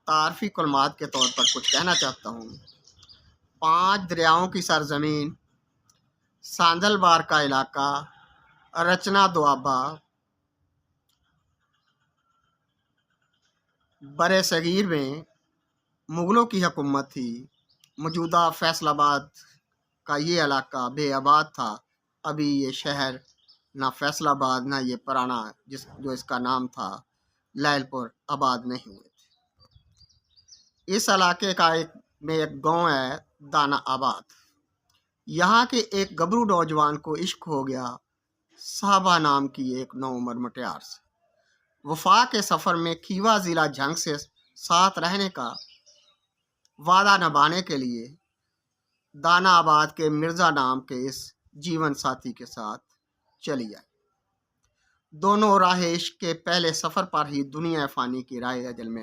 तारफ़ी कलमात के तौर पर कुछ कहना चाहता हूँ। 5 दरियाओं की सरज़मीन, सांदलबार का इलाका, रचना दोआबा, बरे-सगीर में मुग़लों की हुकूमत थी। मौजूदा फैसलाबाद का ये इलाका बेआबाद था। अभी ये शहर ना फैसलाबाद ना ये पुराना जो इसका नाम था लैलपुर आबाद नहीं हुए थे। इस इलाके का एक गांव है दाना आबाद। यहाँ के एक गबरू नौजवान को इश्क हो गया साहबा नाम की एक नौउम्र मुटियार से। वफा के सफ़र में खीवा ज़िला जंग से साथ रहने का वादा निभाने के लिए दाना आबाद के मिर्ज़ा नाम के इस जीवन साथी के साथ चली आई। दोनों राह इश्क के पहले सफ़र पर ही दुनिया फ़ानी की राह अजल में